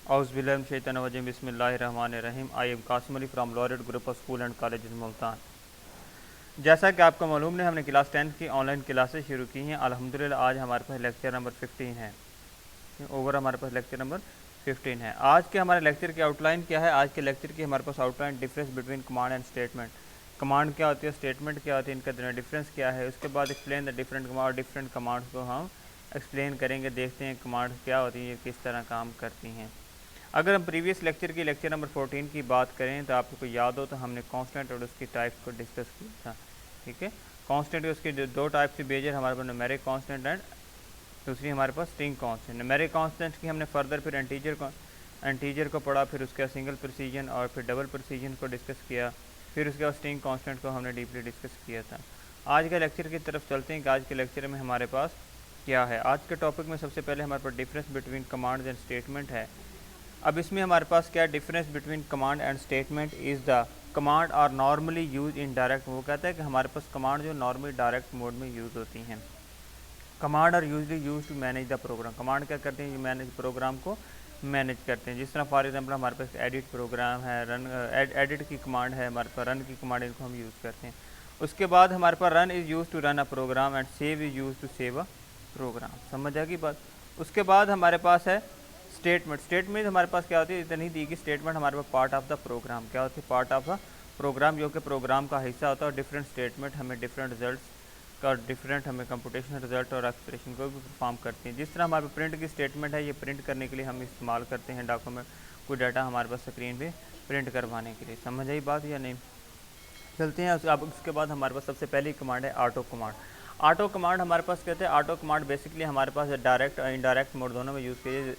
औज़ुबिल्लाहिमिनश्शैतानिर्रजीम बिस्मिल्लाहिर्रहमानिर्रहीम। I am Qasim Ali from Laureate group of school and college Multan. जैसा कि आपको मालूम है, हमने क्लास 10 की ऑनलाइन क्लासेस शुरू की हैं। अल्हम्दुलिल्लाह आज हमारे पास लेक्चर नंबर 15 है। ओवर हमारे पास लेक्चर नंबर 15 है। आज के हमारे लेक्चर की आउटलाइन क्या है? आज के लेक्चर की हमारे पास outline difference between command and statement. Command क्या होती है, स्टेटमेंट क्या होती है, इनका डिफरेंस क्या है। उसके बाद explain the different command, different commands को हम एक्सप्लेन करेंगे। देखते हैं कमांड्स क्या होती हैं, किस तरह काम करती हैं। अगर हम प्रीवियस लेक्चर की लेक्चर नंबर 14 की बात करें तो आपको याद हो तो हमने कांस्टेंट और उसकी टाइप्स को डिस्कस किया था। ठीक है, कांस्टेंट उसकी दो टाइप से बेजर हमारे पास न्यूमेरिक कांस्टेंट एंड दूसरी हमारे पास स्ट्रिंग कांस्टेंट। न्यूमेरिक कांस्टेंट की हमने फर्दर फिर एंटीजर को पढ़ा, फिर उसके बाद सिंगल प्रिसीजन और फिर डबल प्रिसीजन को डिस्कस किया, फिर उसके बाद स्ट्रिंग कांस्टेंट को हमने डीपली डिस्कस किया था। आज के लेक्चर की तरफ चलते हैं कि आज के लेक्चर में हमारे पास क्या है। आज के टॉपिक में सबसे पहले हमारे पास difference between commands and statement है। अब इसमें हमारे पास क्या difference between command and statement is the command are normally use in direct. वो कहता है कि हमारे पास कमांड जो नॉर्मली डायरेक्ट मोड में यूज़ होती हैं। Command are usually use to manage the program. Command क्या करते हैं, मैनेज प्रोग्राम को मैनेज करते हैं। जिस तरह फॉर एग्जांपल हमारे पास एडिट प्रोग्राम है, रन एडिट की कमांड है, हमारे पास रन की कमांड, इनको हम यूज़ करते हैं। उसके बाद हमारे पास run is use to run a program and save is use to save a program. समझ आ गई बात। उसके बाद हमारे पास है स्टेटमेंट। स्टेटमेंट हमारे पास क्या होती है, इतनी दी कि स्टेटमेंट हमारे पास पार्ट ऑफ द प्रोग्राम क्या होती है, पार्ट ऑफ द प्रोग्राम, जो कि प्रोग्राम का हिस्सा होता है। और डिफरेंट स्टेटमेंट हमें डिफरेंट रिजल्ट्स का डिफरेंट हमें कंप्यूटेशनल रिजल्ट और एक्सप्रेशन को भी परफॉर्म करती हैं। जिस तरह हमारे प्रिंट की स्टेटमेंट है, ये प्रिंट करने के लिए हम इस्तेमाल करते हैं डॉक्यूमेंट, कोई डाटा हमारे पास स्क्रीन पे प्रिंट करवाने के लिए। समझ आई बात या नहीं? चलते हैं। अब उसके बाद हमारे पास सबसे पहली कमांड है ऑटो कमांड। ऑटो कमांड हमारे पास कहते हैं, ऑटो कमांड बेसिकली हमारे पास डायरेक्ट और इनडायरेक्ट मोड दोनों में यूज़ किए,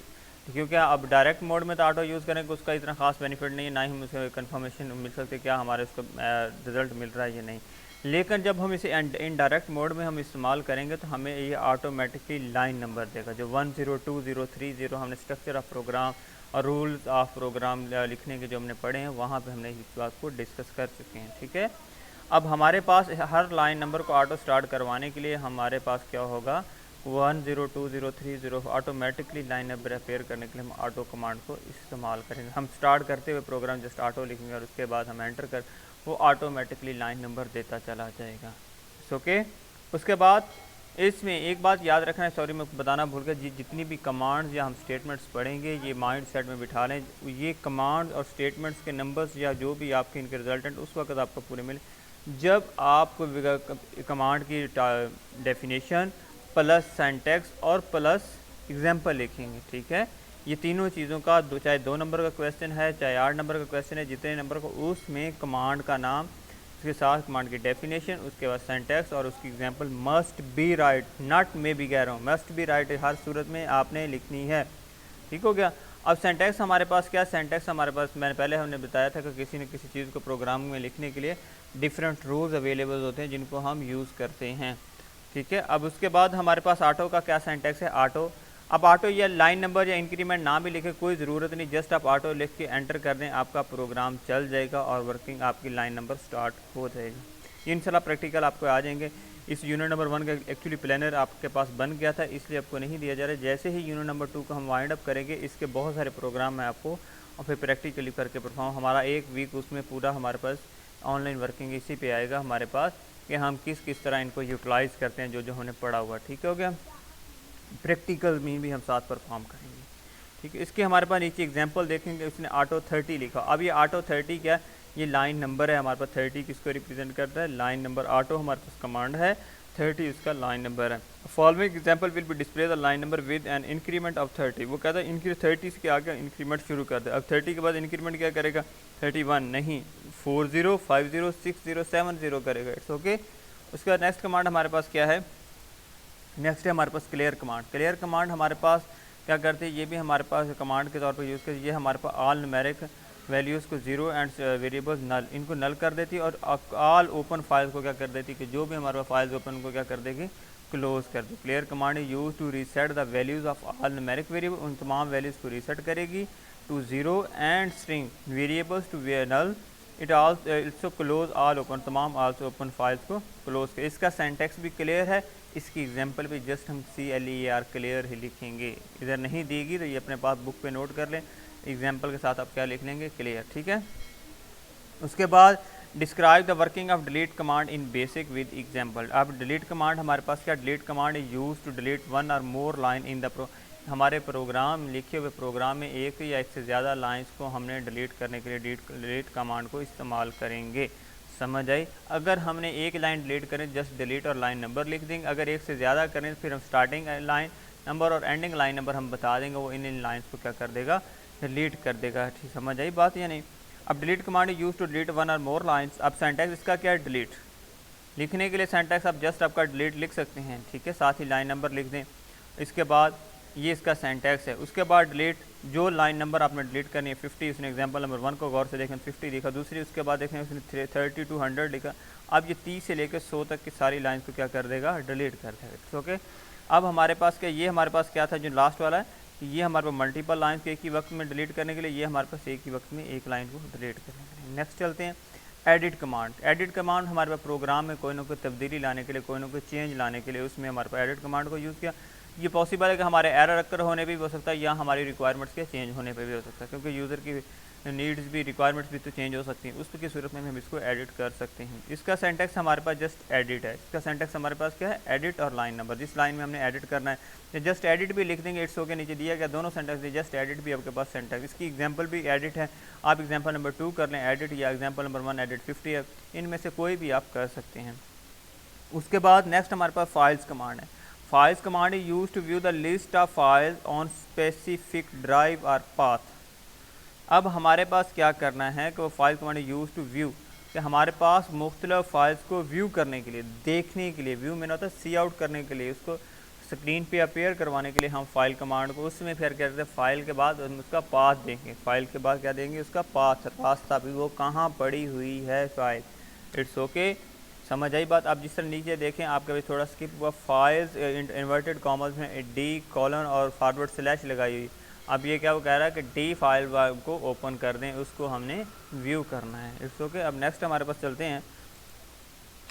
क्योंकि अब डायरेक्ट मोड में तो ऑटो यूज़ करेंगे उसका इतना खास बेनिफिट नहीं है, ना ही हमें उसे कन्फर्मेशन मिल सकती क्या हमारे उसको रिज़ल्ट मिल रहा है या नहीं। लेकिन जब हम इसे इनडायरेक्ट मोड में हम इस्तेमाल करेंगे तो हमें ये ऑटोमेटिकली लाइन नंबर देगा, जो 1 0 2 0 3 0 हमने स्ट्रक्चर ऑफ प्रोग्राम और रूल्स ऑफ प्रोग्राम लिखने के जो हमने पढ़े हैं वहाँ पे हमने इस बात को डिस्कस कर चुके हैं। ठीक है, अब हमारे पास हर लाइन नंबर को ऑटो स्टार्ट करवाने के लिए हमारे पास क्या होगा, 1 0 2 0 3 0 ऑटोमेटिकली लाइन नंबर अपेयर करने के लिए हम ऑटो कमांड को इस्तेमाल करेंगे। हम स्टार्ट करते हुए प्रोग्राम जस्ट ऑटो लिखेंगे और उसके बाद हम एंटर कर वो ऑटोमेटिकली लाइन नंबर देता चला जाएगा। ओके, उसके बाद इसमें एक बात याद रखना है, सॉरी मैं बताना भूल गया, जितनी भी कमांड्स या हम स्टेटमेंट्स पढ़ेंगे ये माइंड सेट में बिठा लें। ये कमांड और स्टेटमेंट्स के नंबर्स या जो भी आपके इनके रिजल्टेंट उस वक्त आपको पूरे मिले जब आपको कमांड की डेफिनेशन प्लस सिंटैक्स और प्लस एग्जांपल लिखेंगे। ठीक है, ये तीनों चीज़ों का चाहे 2 नंबर का क्वेश्चन है चाहे 8 नंबर का क्वेश्चन है, जितने नंबर को उसमें कमांड का नाम, उसके साथ कमांड की डेफिनेशन, उसके बाद सिंटैक्स और उसकी example must be right, not मैं भी कह रहा हूँ, मस्ट बी राइट हर सूरत में आपने लिखनी है। ठीक हो गया। अब सिंटैक्स हमारे पास क्या, सिंटैक्स हमारे पास मैंने पहले हमने बताया था कि किसी न किसी चीज़ को प्रोग्राम में लिखने के लिए डिफरेंट रूल्स अवेलेबल होते हैं जिनको हम यूज़ करते हैं। ठीक है, अब उसके बाद हमारे पास ऑटो का क्या सिंटैक्स है, ऑटो। अब ऑटो या लाइन नंबर या इंक्रीमेंट ना भी लिखे कोई ज़रूरत नहीं, जस्ट आप ऑटो लिख के एंटर कर दें, आपका प्रोग्राम चल जाएगा और वर्किंग आपकी लाइन नंबर स्टार्ट हो जाएगी। इंशाल्लाह प्रैक्टिकल आपको आ जाएंगे। इस यूनिट नंबर 1 का एक्चुअली प्लानर आपके पास बन गया था, इसलिए आपको नहीं दिया जा रहा है। जैसे ही यूनिट नंबर 2 को हम वाइंड अप करेंगे, इसके बहुत सारे प्रोग्राम मैं आपको और फिर प्रैक्टिकली करके परफॉर्म, हमारा 1 वीक उसमें पूरा हमारे पास ऑनलाइन वर्किंग इसी पे आएगा हमारे पास कि हम किस तरह इनको यूटिलाइज़ करते हैं जो हमने पढ़ा हुआ। ठीक हो गया, प्रैक्टिकल में भी हम साथ परफॉर्म करेंगे। ठीक है, इसके हमारे पास नीचे एग्जांपल देखेंगे, उसने ऑटो 30 लिखा। अब ये ऑटो 30 क्या, ये लाइन नंबर है हमारे पास। 30 किसको रिप्रेजेंट करता है, लाइन नंबर। ऑटो हमारे पास कमांड है, 30 उसका लाइन नंबर है। Following example will be display the line number with an increment of 30। वो कहता है इंक्रीज 30 के आगे इंक्रीमेंट शुरू कर दे। अब 30 के बाद इंक्रीमेंट क्या करेगा, 31 नहीं, 40 50 60 70 करेगा। It's okay. उसके बाद नेक्स्ट कमांड हमारे पास क्या है, नेक्स्ट है हमारे पास क्लियर कमांड। क्लियर कमांड हमारे पास क्या करते हैं, ये भी हमारे पास कमांड के तौर पर यूज़ करते, ये हमारे पास ऑल न्यूमेरिक वैल्यूज़ को 0 एंड वेरिएबल्स नल, इनको नल कर देती है। और ऑल ओपन फाइल्स को क्या कर देती है कि जो भी हमारे पास फाइल्स ओपन को क्या कर देगी, क्लोज कर दी। Clear command is use to reset the values of all numeric variable, उन तमाम वैल्यूज़ को रीसेट करेगी to 0 and string variables to null. It also close all open, तमाम ऑल्सो ओपन फाइल्स को क्लोज कर। इसका सिंटैक्स भी क्लियर है। इसकी एग्जांपल पे जस्ट हम CLER क्लियर ही लिखेंगे, इधर नहीं देगी तो ये अपने पास बुक पे नोट कर लें। एग्जाम्पल के साथ आप क्या लिख लेंगे, क्लियर, ठीक है। उसके बाद describe the working of delete command in BASIC with example. अब डिलीट कमांड हमारे पास क्या, delete command is use to delete one or more line in the हमारे प्रोग्राम, लिखे हुए प्रोग्राम में एक या एक से ज़्यादा लाइंस को हमने डिलीट करने के लिए डिलीट कमांड को इस्तेमाल करेंगे। समझ आई। अगर हमने एक लाइन डिलीट करें जस्ट डिलीट और लाइन नंबर लिख देंगे, अगर एक से ज़्यादा करें फिर हम स्टार्टिंग लाइन नंबर और एंडिंग लाइन नंबर हम बता देंगे, वो इन लाइन्स को क्या कर देगा, डिलीट कर देगा। ठीक, समझ आई बात या नहीं। अब delete command use to delete one or more lines. अब सेंटेक्स इसका क्या है, डिलीट। लिखने के लिए सेंटेक्स आप जस्ट आपका डिलीट लिख सकते हैं, ठीक है, साथ ही लाइन नंबर लिख दें। इसके बाद ये इसका सेंटेक्स है। उसके बाद डिलीट, जो लाइन नंबर आपने डिलीट करनी है 50, उसने एग्जांपल नंबर 1 को गौर से देखें 50 लिखा, दूसरी उसके बाद देखें उसने 30 to 100 लिखा। अब ये 30 से लेकर 100 तक की सारी लाइन्स को क्या कर देगा, डिलीट कर देगा। ओके, अब हमारे पास क्या, ये हमारे पास क्या था जो लास्ट वाला है, ये हमारे पास मल्टीपल लाइन्स को एक ही वक्त में डिलीट करने के लिए, ये हमारे पास एक ही वक्त में एक लाइन को डिलीट करने के लिए। नेक्स्ट चलते हैं एडिट कमांड। एडिट कमांड हमारे पास प्रोग्राम में कोई ना कोई तब्दीली लाने के लिए, कोई ना कोई चेंज लाने के लिए, उसमें हमारे पास एडिट कमांड को यूज़ किया। ये पॉसिबल है कि हमारे एरर अक्कर होने पे भी हो सकता है, या हमारी रिक्वायरमेंट्स के चेंज होने पे भी हो सकता है, क्योंकि यूज़र की नीड्स भी, रिक्वायरमेंट्स भी तो चेंज हो सकती हैं। उसकी सूरत में हम इसको एडिट कर सकते हैं। इसका सेंटेक्स हमारे पास जस्ट एडिट है। इसका सेंटेक्स हमारे पास क्या है, एडिट और लाइन नंबर। जिस लाइन में हमने एडिट करना है जस्ट एडिट भी लिख देंगे, इट्स ओके, नीचे दिया गया दोनों सेंटेक्स दिए, जस्ट एडिट भी आपके पास सेंटेक्स। इसकी एग्जाम्पल भी एडिट है, आप एग्जाम्पल नंबर 2 कर लें एडिट, या एग्जाम्पल नंबर 1 एडिट 50 है, इनमें से कोई भी आप कर सकते हैं। उसके बाद नेक्स्ट हमारे पास फाइल्स कमांड है। Files command is use to view the list of files on specific drive और पाथ। अब हमारे पास क्या करना है कि वो file command use to view, कि हमारे पास मुख्तलिफ फाइल्स को व्यू करने के लिए, देखने के लिए, व्यू में होता है सी आउट करने के लिए, उसको स्क्रीन पे अपेयर करवाने के लिए हम फाइल कमांड को, उसमें फिर क्या करते हैं, फाइल के बाद उसका पाथ देंगे, फाइल के बाद क्या देंगे, उसका पाथ, रास्ता भी, वो कहाँ पड़ी हुई है फाइल। इट्स ओके, समझ आई बात। आप जिस तरह नीचे देखें, आपका भी थोड़ा स्किप हुआ, फाइल्स इन्वर्टेड कॉमर्स में डी कॉलन और फॉरवर्ड स्लैश लगाई हुई। अब ये क्या वो कह रहा है कि डी फाइल को ओपन कर दें, उसको हमने व्यू करना है। It's okay. अब नेक्स्ट हमारे पास चलते हैं,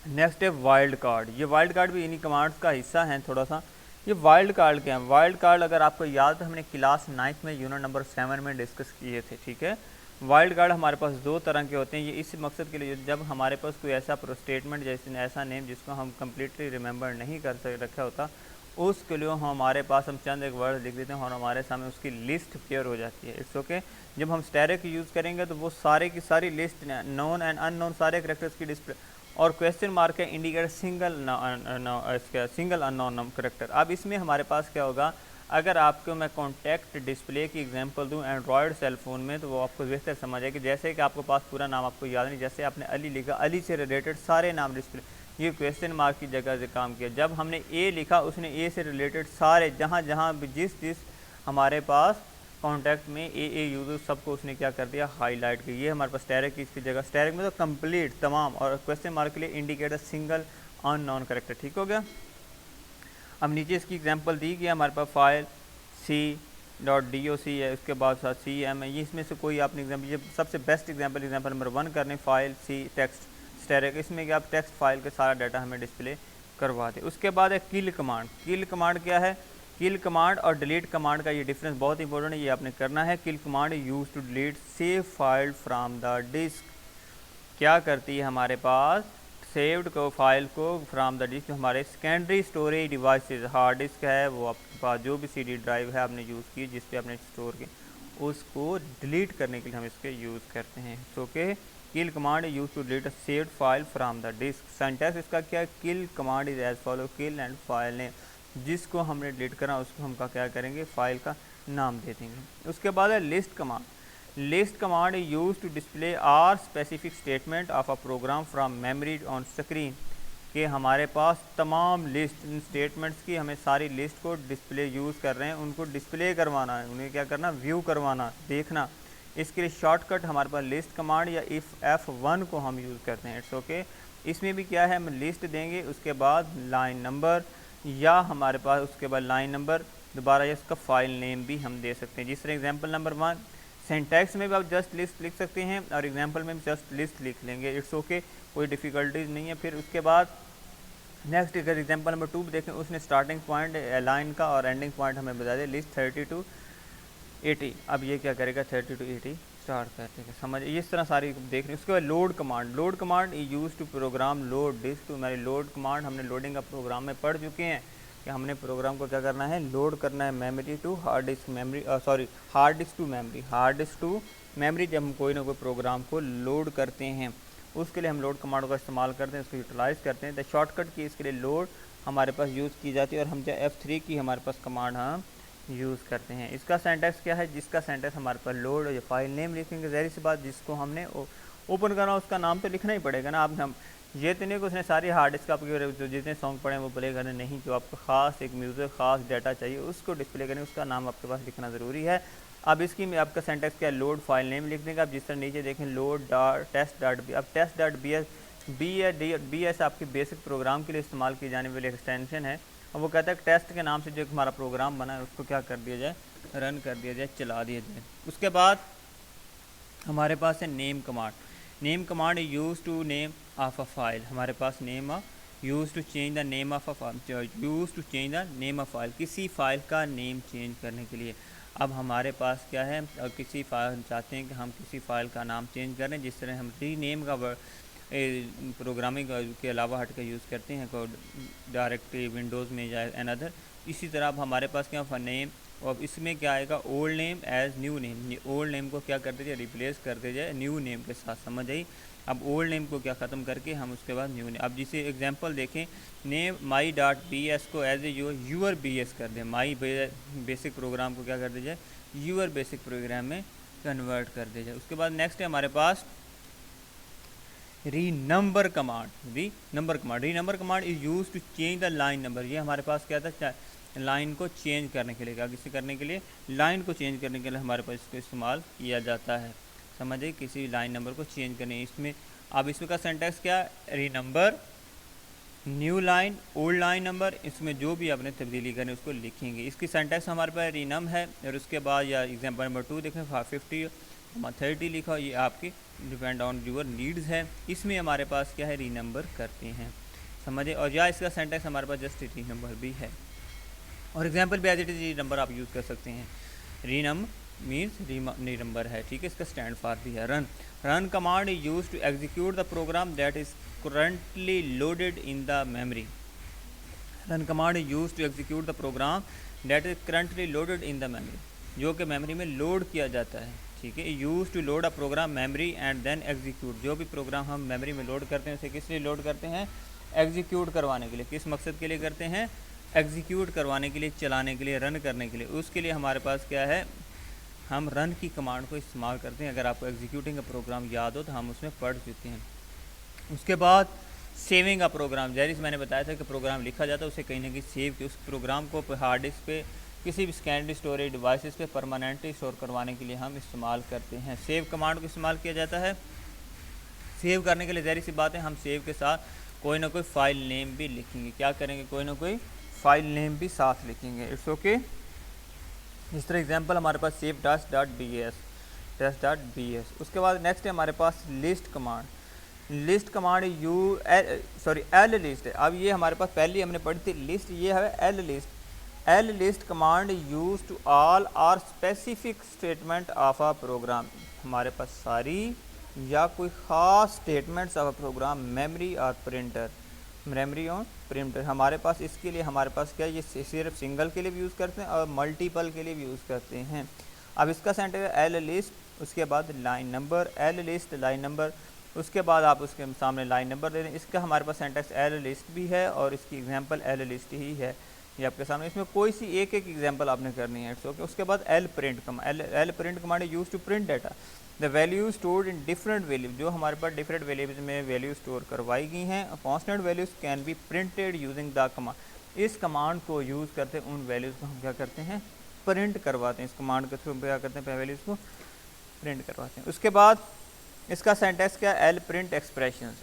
नेक्स्ट है वाइल्ड कार्ड। ये वाइल्ड कार्ड भी इन्हीं कमांड्स का हिस्सा है थोड़ा सा। ये वाइल्ड कार्ड क्या है, वाइल्ड कार्ड अगर आपको याद है हमने क्लास 9 में यूनिट नंबर 7 में डिस्कस किए थे, ठीक है। वाइल्ड कार्ड हमारे पास दो तरह के होते हैं। ये इस मकसद के लिए जब हमारे पास कोई ऐसा स्टेटमेंट जैसे ऐसा नेम जिसको हम कम्प्लीटली रिमेंबर नहीं कर रखा होता, उसके लिए हमारे पास हम चंद एक वर्ड लिख देते हैं और हमारे सामने उसकी लिस्ट क्लियर हो जाती है। It's okay. जब हम स्टैटिक यूज़ करेंगे तो वो सारे की सारी लिस्ट, नोन एंड अननोन सारे करेक्टर्स की डिस्प्ले, और क्वेश्चन मार्क है इंडिकेटर सिंगल अननोन करेक्टर। अब इसमें हमारे पास क्या होगा, अगर आपको मैं कॉन्टैक्ट डिस्प्ले की एग्जांपल दूं एंड्रॉयड सेल फ़ोन में, तो वो आपको बेहतर समझ आएगी। जैसे कि आपके पास पूरा नाम आपको याद नहीं, जैसे आपने अली लिखा, अली से रिलेटेड सारे नाम डिस्प्ले, ये क्वेश्चन मार्क की जगह से काम किया। जब हमने ए लिखा, उसने ए से रिलेटेड सारे जहाँ जहाँ जिस हमारे पास कॉन्टैक्ट में ए यूज़र सबको उसने क्या कर दिया, हाईलाइट किया। ये हमारे पास स्टैटिक की इसकी जगह, स्टैटिक में तो कंप्लीट तमाम, और क्वेश्चन मार्क के लिए इंडिकेटर सिंगल अननोन करेक्टर। ठीक हो गया। अब नीचे इसकी एग्जांपल दी गई, हमारे पास फाइल c.doc है, उसके बाद साथ cm है। ये इसमें से कोई आपने एग्जाम्पल, ये सबसे बेस्ट एग्जांपल नंबर 1 करने, फाइल c टेक्स्ट स्टैटिक, इसमें क्या आप टेक्स्ट फाइल के सारा डाटा हमें डिस्प्ले करवा दें। उसके बाद है किल कमांड। किल कमांड क्या है, किल कमांड और डिलीट कमांड का ये डिफरेंस बहुत इंपॉर्टेंट है, ये आपने करना है। Kill command use to delete save file from the disk. क्या करती है, हमारे पास सेव्ड को फाइल को फ्राम द डिस्क, हमारे secondary storage devices, hard disk है, वो आपके पास जो भी CD ड्राइव है आपने यूज़ की, जिस पे आपने स्टोर की, उसको डिलीट करने के लिए हम इसके यूज़ करते हैं। सो के kill command use to delete a saved file from the disk. Sentence इसका क्या है, kill command is as follow, kill and file name, जिसको हमने डिलीट करा उसको हम क्या करेंगे, फाइल का नाम दे देंगे। उसके बाद है list command. List command is use to display or specific statement of a program from memory on screen, कि हमारे पास तमाम लिस्ट स्टेटमेंट्स की हमें सारी लिस्ट को डिस्प्ले यूज़ कर रहे हैं, उनको डिस्प्ले करवाना है, उन्हें क्या करना, व्यू करवाना, देखना। इसके लिए शॉर्टकट हमारे पास लिस्ट कमांड या इफ़ F1 को हम यूज़ करते हैं। It's okay. इसमें भी क्या है, हम लिस्ट देंगे, उसके बाद लाइन नंबर, या हमारे पास उसके बाद लाइन नंबर दोबारा, या इसका फाइल नेम भी हम दे सकते हैं। जिस तरह एग्जांपल नंबर 1, सिंटैक्स में भी आप जस्ट लिस्ट लिख सकते हैं और एग्जांपल में भी जस्ट लिस्ट लिख लेंगे। इट्स ओके, कोई डिफ़िकल्टीज नहीं है। फिर उसके बाद नेक्स्ट अगर एग्जांपल नंबर 2 देखें, उसने स्टार्टिंग पॉइंट लाइन का और एंडिंग पॉइंट हमें बता दिया, लिस्ट 32 80। अब ये क्या करेगा 30 to 80 स्टार्ट कर देगा। समझ इस तरह सारी देख रहे हैं। उसके बाद load command use to program load disk to memory. Load command हमने लोडिंग का प्रोग्राम में पढ़ चुके हैं कि हमने प्रोग्राम को क्या करना है, लोड करना है memory to hard disk, hard disk to memory, hard disk to memory. जब हम कोई ना कोई प्रोग्राम को लोड करते हैं उसके लिए हम लोड कमांड का इस्तेमाल करते हैं, उसको यूटिलाइज़ करते हैं। द शॉर्टकट की इसके लिए लोड हमारे पास यूज़ की जाती है और हम जो F3 की हमारे पास कमांड हम यूज़ करते हैं। इसका सेंटेक्स क्या है, जिसका सेंटेक्स हमारे पास लोड या फाइल नेम लिखेंगे, ज़ाहिर सी बात जिसको हमने ओपन करना उसका नाम तो लिखना ही पड़ेगा ना। अब हम ये तो नहीं कि उसने सारी हार्ड डिस्क आपके जो जितने सॉन्ग पड़े हैं वो प्ले करने, नहीं, जो आपको ख़ास एक म्यूज़िक ख़ास डाटा चाहिए उसको डिस्प्ले करने उसका नाम आपके पास लिखना ज़रूरी है। अब इसकी में आपका सेंटेक्स क्या है, लोड फाइल नेम लिख देंगे। आप जिस तरह नीचे देखें लोड टेस्ट डॉट बी, अब टेस्ट डॉट बी एस आपकी बेसिक प्रोग्राम के लिए इस्तेमाल की जाने वाली एक्सटेंशन है और वो कहता है टेस्ट के नाम से जो हमारा प्रोग्राम बना है उसको क्या कर दिया जाए, रन कर दिया जाए, चला दिया जाए। उसके बाद हमारे पास है name command. Name command use to name of a file. हमारे पास name use to change the name of a use to change the name of file, किसी फाइल का नेम चेंज करने के लिए। अब हमारे पास क्या है, किसी फाइल चाहते हैं कि हम किसी फ़ाइल का नाम चेंज करें, जिस तरह हम रीनेम का प्रोग्रामिंग के अलावा हट कर यूज़ करते हैं कोड डायरेक्टली विंडोज़ में या अनदर। इसी तरह अब हमारे पास क्या नेम, और इसमें क्या आएगा old name as new name. Old name को क्या कर दीजिए, रिप्लेस कर दीजिए न्यू नेम के साथ। समझ आई। अब ओल्ड नेम को क्या ख़त्म करके हम उसके बाद न्यू नेम। अब जिसे एग्जांपल देखें, name my dot B S को as a your B S कर दें। माई बेसिक प्रोग्राम को क्या कर दीजिए, यूर बेसिक प्रोग्राम में कन्वर्ट कर दीजिए। उसके बाद नेक्स्ट है हमारे पास renumber command. Renumber command is use to change the line number. ये हमारे पास क्या था, लाइन को चेंज करने के लिए, क्या किसी करने के लिए, लाइन को चेंज करने के लिए हमारे पास इसको इस्तेमाल किया जाता है। समझिए, किसी लाइन नंबर को चेंज करने। इसमें अब इसमें का सेंटेक्स क्या, renumber, new line, old line number, इसमें जो भी आपने तब्दीली करनी उसको लिखेंगे। इसकी सेंटेक्स हमारे पास रीनम है और उसके बाद या एग्जाम्पल नंबर 2 देखें 50 30 लिखा, ये आपकी डिपेंड ऑन यूर नीड्स है। इसमें हमारे पास क्या है, रीनंबर करते हैं। समझे। और या इसका सेंटेक्स हमारे पास जस्ट रीनंबर भी है और एग्जाम्पल भी एज इट इज़ रीनंबर आप यूज़ कर सकते हैं। रीनम मीन्स रीनंबर है, ठीक है। इसका स्टैंड फॉर भी है। Run command use to execute the program that is currently loaded in the memory. Run command is used to execute the program that is currently loaded in the memory, जो कि memory में load किया जाता है, ठीक है। Use to load a program memory and then execute. जो भी प्रोग्राम हम मेमोरी में लोड करते हैं उसे किस लिए लोड करते हैं, एग्जीक्यूट करवाने के लिए। किस मकसद के लिए करते हैं, एग्जीक्यूट करवाने के लिए, चलाने के लिए, रन करने के लिए। उसके लिए हमारे पास क्या है, हम रन की कमांड को इस्तेमाल करते हैं। अगर आपको एग्जीक्यूटिंग का प्रोग्राम याद हो तो हम उसमें पढ़ चुके हैं। उसके बाद सेविंग का प्रोग्राम, जैसे मैंने बताया था कि प्रोग्राम लिखा जाता है उसे कहीं ना कहीं सेव के उस प्रोग्राम को हार्ड डिस्क पे किसी भी सेकेंडरी स्टोरेज डिवाइसेस पे परमानेंटली स्टोर करवाने के लिए हम इस्तेमाल करते हैं। सेव कमांड को इस्तेमाल किया जाता है। सेव करने के लिए ज़ाहिर सी बात है हम सेव के साथ कोई ना कोई फ़ाइल नेम भी लिखेंगे। क्या करेंगे, कोई ना कोई फ़ाइल नेम भी साथ लिखेंगे। It's okay. इस तरह एग्जाम्पल हमारे पास save test dot B S. उसके बाद नेक्स्ट है हमारे पास list command. List command L list है। अब ये हमारे पास पहले हमने पढ़ी थी लिस्ट, ये है L list. L list command use to all or specific statement of a program. हमारे पास सारी या कोई ख़ास statements of a program, memory और प्रिंटर, मेमोरी और प्रिंटर। हमारे पास इसके लिए हमारे पास क्या, ये सिर्फ सिंगल के लिए भी यूज़ करते हैं और मल्टीपल के लिए भी यूज़ करते हैं। अब इसका सेंटर है एल लिस्ट, उसके बाद line number, L list line number, उसके बाद आप उसके सामने लाइन नंबर दे दें। इसका हमारे पास सेंटेक्स एल लिस्ट भी है और इसकी एग्जांपल एल लिस्ट ही है ये आपके सामने। इसमें कोई सी एक एग्जांपल आपने करनी है, इट्स ओके। उसके बाद L print command use to print data the value stored in different value. जो हमारे पास डिफरेंट वैल्यूज में वैल्यू स्टोर करवाई गई हैं, constant values can be printed using the command. इस कमांड को यूज़ करते उन वैल्यूज़ को हम क्या करते हैं, प्रिंट करवाते हैं। इस कमांड के थ्रू क्या करते हैं, वैल्यूज़ को प्रिंट करवाते हैं। उसके बाद इसका सेंटेक्स क्या, एल प्रिंट एक्सप्रेशन।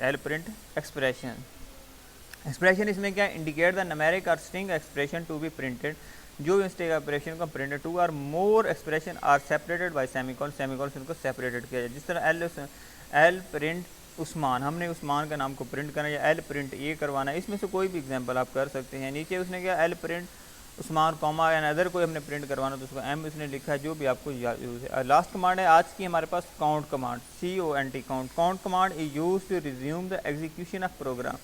एक्सप्रेशन इसमें क्या, इंडिकेट द न्यूमेरिक और string expression to be printed. जो स्ट्रिंग एक्सप्रेशन को printed, two or more expression are separated by semicolon, semicolon से उनको सेपरेटेड किया जाए। जिस तरह एल प्रिंट उस्मान, हमने उस्मान का नाम को प्रिंट करना, या एल प्रिंट ये करवाना, इसमें से कोई भी एग्जांपल आप कर सकते हैं। नीचे उसने क्या, L print Usman comma and other कोई हमने प्रिंट करवाना तो उसको एम इसने लिखा है, जो भी आपको यूज़ है। लास्ट कमांड है आज की हमारे पास count command, COUNT count. Count command is use to resume the execution of program.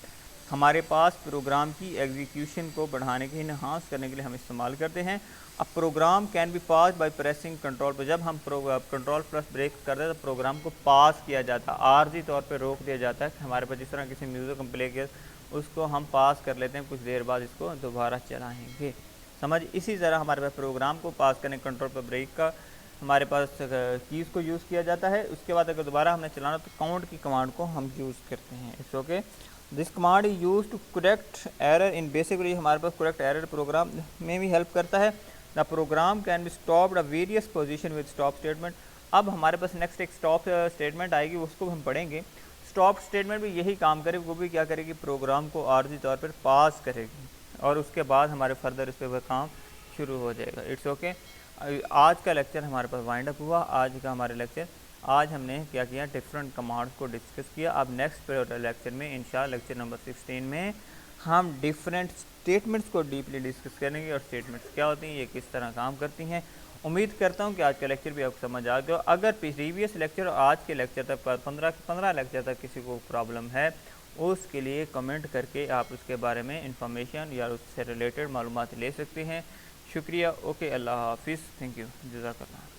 हमारे पास प्रोग्राम की एग्जीक्यूशन को बढ़ाने के इन्हांस करने के लिए हम इस्तेमाल करते हैं। अब program can be pass by pressing control पर, जब हम कंट्रोल प्लस ब्रेक करते हैं तो प्रोग्राम को पास किया जाता है, आर्जी तौर पे रोक दिया जाता है। हमारे पास जिस तरह किसी म्यूज़िक हम प्ले किया उसको हम पास कर लेते हैं, कुछ देर बाद इसको दोबारा चलाएँगे। समझ, इसी तरह हमारे पास प्रोग्राम को पास करने कंट्रोल पर ब्रेक का हमारे पास कीज़ को यूज़ किया जाता है। उसके बाद अगर दोबारा हमने चलाना तो काउंट की कमांड को हम यूज़ करते हैं। It's okay. This command is use to correct error in basically, हमारे पास करेक्ट एरर प्रोग्राम में भी हेल्प करता है। The program can be stopped a various position with stop statement. अब हमारे पास नेक्स्ट एक स्टॉप स्टेटमेंट आएगी, उसको हम पढ़ेंगे। स्टॉप स्टेटमेंट भी यही काम करेगी, वो भी क्या करेगी, प्रोग्राम को आर्जी तौर पर पास करेगी और उसके बाद हमारे फर्दर इस पर वह काम शुरू हो जाएगा। It's okay. आज का लेक्चर हमारे पास वाइंड अप हुआ। आज का हमारे लेक्चर, आज हमने क्या किया, डिफरेंट कमांड्स को डिस्कस किया। अब नेक्स्ट लेक्चर में इंशाल्लाह लेक्चर नंबर 16 में हम डिफरेंट स्टेटमेंट्स को डीपली डिस्कस करेंगे और स्टेटमेंट्स क्या होती हैं, ये किस तरह काम करती हैं। उम्मीद करता हूँ कि आज का लेक्चर भी आपको समझ आ गया। अगर प्रीवियस लेक्चर और आज के लेक्चर तक 15 लेक्चर तक किसी को प्रॉब्लम है, उसके लिए कमेंट करके आप उसके बारे में इंफॉर्मेशन या उससे रिलेटेड मालूमात ले सकते हैं। शुक्रिया। ओके, अल्लाह हाफिज़। थैंक यू, जज़ाकल्लाह।